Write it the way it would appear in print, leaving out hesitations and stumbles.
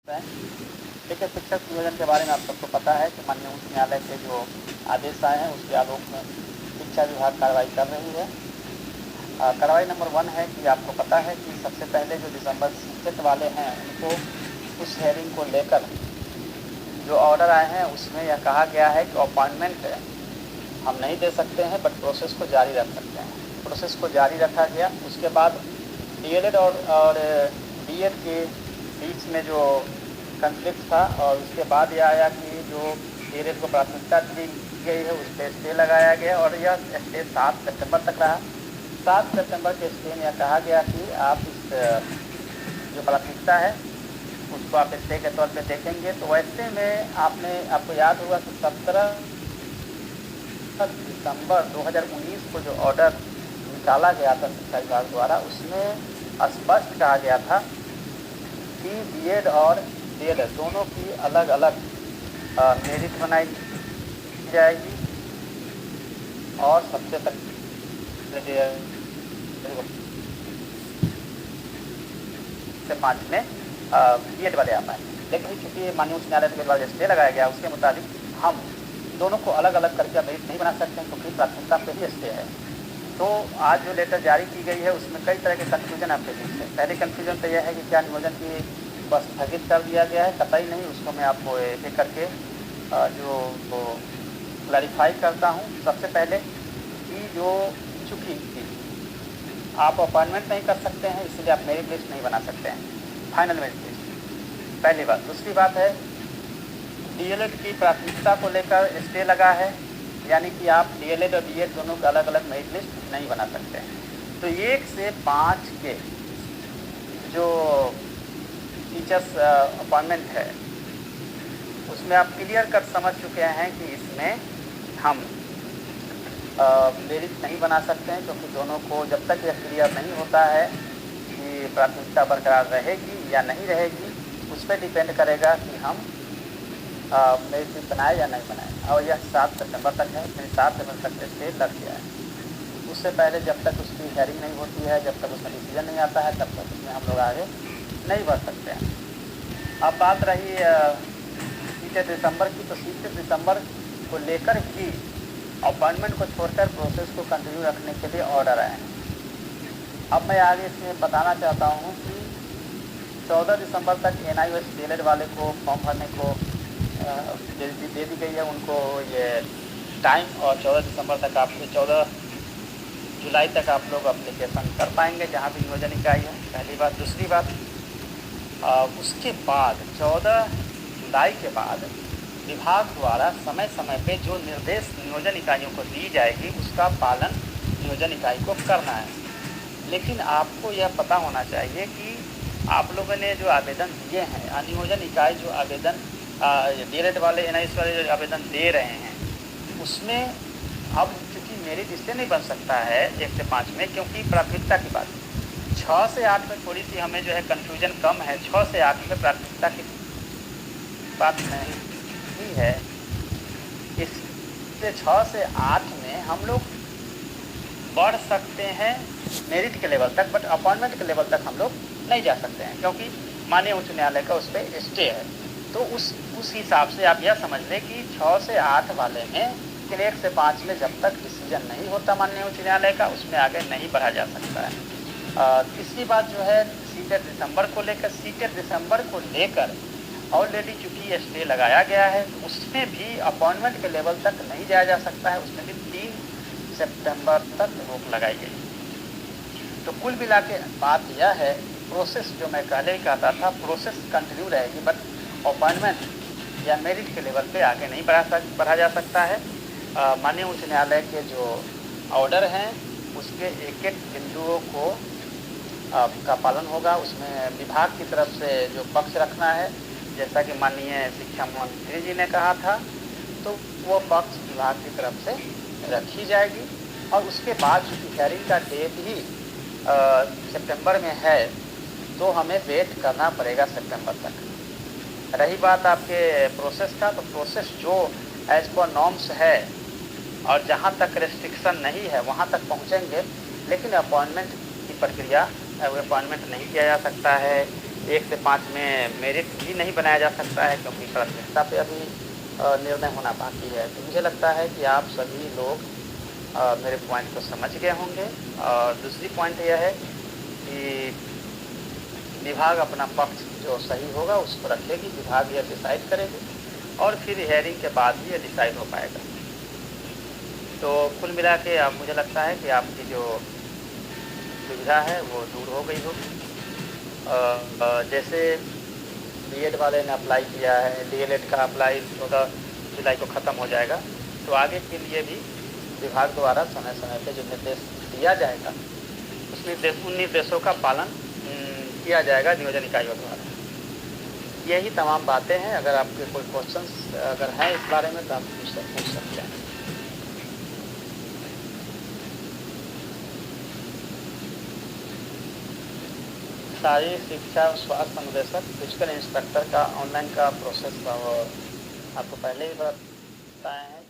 है। देखिए, शिक्षक नियोजन के बारे में आप सबको पता है कि माननीय उच्च न्यायालय के जो आदेश आए हैं उसके आलोक में शिक्षा विभाग कार्रवाई कर रही है। कार्रवाई नंबर 1 है कि आपको पता है कि सबसे पहले जो दिसंबर शिक्षक वाले हैं उनको उस हेयरिंग को लेकर जो ऑर्डर आए हैं उसमें यह कहा गया है कि अपॉइंटमेंट हम नहीं दे सकते हैं बट प्रोसेस को जारी रख सकते हैं। प्रोसेस को जारी रखा गया। उसके बाद डीएलएड और बीएड के बीच में जो कन्फ्लिक्ट था और उसके बाद यह आया कि जो डीएलएड को प्राथमिकता दी गई है उस पर स्टे लगाया गया और यह स्टे 7 सितंबर तक रहा। 7 सितंबर के स्टे में यह कहा गया कि आप इस जो प्राथमिकता है उसको आप स्टे के तौर पे देखेंगे। तो वैसे में आपको याद होगा कि 17 दिसंबर 2019 को जो ऑर्डर निकाला गया था शिक्षा विभाग द्वारा उसमें स्पष्ट कहा गया था कि बीएड और डीएलएड दोनों की अलग अलग मेरिट बनाई जाएगी और सबसे पहले 5 में बीएड वाले आ पाए। लेकिन चूंकि माननीय उच्च न्यायालय के द्वारा स्टे लगाया गया उसके मुताबिक हम दोनों को अलग अलग करके मेरिट नहीं बना सकते हैं क्योंकि प्राथमिकता पे ही स्टे है। तो आज जो लेटर जारी की गई है उसमें कई तरह के कन्फ्यूजन आपके बीच है। पहले कन्फ्यूजन तो यह है कि क्या नियोजन की को स्थगित कर दिया गया है, कतई नहीं। उसको मैं आपको एक एक करके जो क्लैरिफाई करता हूँ। सबसे पहले कि जो चूँकि आप अपॉइंटमेंट नहीं कर सकते हैं इसलिए आप मेरिट लिस्ट नहीं बना सकते हैं, फाइनल मेरिट लिस्ट, पहली बात। दूसरी बात है डीएलएड की प्राथमिकता को लेकर स्टे लगा है, यानी कि आप डीएलएड और बीएड दोनों का अलग अलग मेरिट लिस्ट नहीं बना सकते हैं। तो 1 से 5 के जो टीचर्स अपॉइंटमेंट है उसमें आप क्लियर कर समझ चुके हैं कि इसमें हम मेरिट नहीं बना सकते हैं क्योंकि दोनों को जब तक यह क्लियर नहीं होता है कि प्राथमिकता बरकरार रहेगी या नहीं रहेगी उस पर डिपेंड करेगा कि हम मेरिट लिस्ट बनाए या नहीं बनाए। और यह 7 सितंबर तक है, फिर 7 सितंबर तक स्टे लग गया है। उससे पहले जब तक उसकी हेयरिंग नहीं होती है, जब तक उसमें डिसीजन नहीं आता है, तब तक उसमें हम लोग आगे नहीं बढ़ सकते हैं। अब बात रही 30 दिसंबर की, तो 30 दिसंबर को लेकर भी अपॉइंटमेंट को छोड़कर प्रोसेस को कंटिन्यू रखने के लिए ऑर्डर आए हैं। अब मैं आगे इसमें बताना चाहता हूँ कि 14 दिसंबर तक NIOS डीएलएड वाले को फॉर्म भरने को दे दी गई है उनको ये टाइम, और 14 दिसंबर तक आप 14 जुलाई तक आप लोग अप्लीकेशन कर पाएंगे जहाँ भी नियोजन इकाई है, पहली बात। दूसरी बात उसके बाद 14 जुलाई के बाद विभाग द्वारा समय समय पे जो निर्देश नियोजन इकाइयों को दी जाएगी उसका पालन नियोजन इकाई को करना है। लेकिन आपको यह पता होना चाहिए कि आप लोगों ने जो आवेदन दिए हैं, नियोजन इकाई जो आवेदन डीएलएड वाले NIOS वाले जो आवेदन दे रहे हैं उसमें अब चूँकि मेरिट इससे नहीं बन सकता है 1 से 5 में, क्योंकि प्राथमिकता की बात 6 से 8 में थोड़ी सी हमें जो है कन्फ्यूजन कम है। 6 से 8 में प्राथमिकता की बात नहीं है, इससे 6 से 8 में हम लोग बढ़ सकते हैं मेरिट के लेवल तक, बट अपॉइंटमेंट के लेवल तक हम लोग नहीं जा सकते हैं क्योंकि माननीय उच्च न्यायालय का उस पर स्टे है। तो उस हिसाब से आप यह समझ लें कि 6 से 8 वाले में 1 से 5 में जब तक डिसीजन नहीं होता माननीय उच्च न्यायालय का उसमें आगे नहीं बढ़ा जा सकता है। तीसरी बात जो है सीटेड दिसंबर को लेकर, सीटेड दिसंबर को लेकर ऑलरेडी चूँकि स्टे लगाया गया है उसमें भी अपॉइंटमेंट के लेवल तक नहीं जाया जा सकता है, उसमें भी 3 सितंबर तक रोक लगाई गई। तो कुल मिला के बात यह है प्रोसेस जो मैं पहले ही कहता था प्रोसेस कंटिन्यू रहेगी, बट अपॉइंटमेंट या मेरिट के लेवल पे आगे नहीं बढ़ा जा सकता है। माननीय उच्च न्यायालय के जो ऑर्डर हैं उसके एक एक बिंदुओं को का पालन होगा। उसमें विभाग की तरफ से जो पक्ष रखना है जैसा कि माननीय शिक्षा मंत्री जी ने कहा था तो वो पक्ष विभाग की तरफ से रखी जाएगी। और उसके बाद चूँकि हेयरिंग का डेट ही सितंबर में है तो हमें वेट करना पड़ेगा सितंबर तक। रही बात आपके प्रोसेस का, तो प्रोसेस जो एज पर नॉर्म्स है और जहाँ तक रेस्ट्रिक्शन नहीं है वहाँ तक पहुँचेंगे, लेकिन अपॉइंटमेंट की प्रक्रिया अपॉइंटमेंट नहीं किया जा सकता है 1 से 5 में मेरिट भी नहीं बनाया जा सकता है, क्योंकि प्राथमिकता पे अभी निर्णय होना बाकी है। तो मुझे लगता है कि आप सभी लोग मेरे पॉइंट को समझ गए होंगे। और दूसरी पॉइंट यह है कि विभाग अपना पक्ष जो सही होगा उसको रखेगी, विभाग यह डिसाइड करेगी और फिर हियरिंग के बाद ही ये डिसाइड हो पाएगा। तो कुल मिला के अब मुझे लगता है कि आपकी जो दुविधा है वो दूर हो गई होगी। जैसे बीएड वाले ने अप्लाई किया है, डीएलएड का अप्लाई 14 जुलाई को ख़त्म हो जाएगा, तो आगे के लिए भी विभाग द्वारा समय समय पे जो निर्देश दिया जाएगा उन निर्देशों का पालन किया जाएगा नियोजन इकाइयों द्वारा। यही तमाम बातें हैं। अगर आपके कोई क्वेश्चंस अगर हैं इस बारे में तो आप मुझसे पूछ सकते हैं। शारीरिक शिक्षा और स्वास्थ्य अनुदेशक फिजिकल इंस्ट्रक्टर का ऑनलाइन का प्रोसेस आपको पहले ही बताए हैं।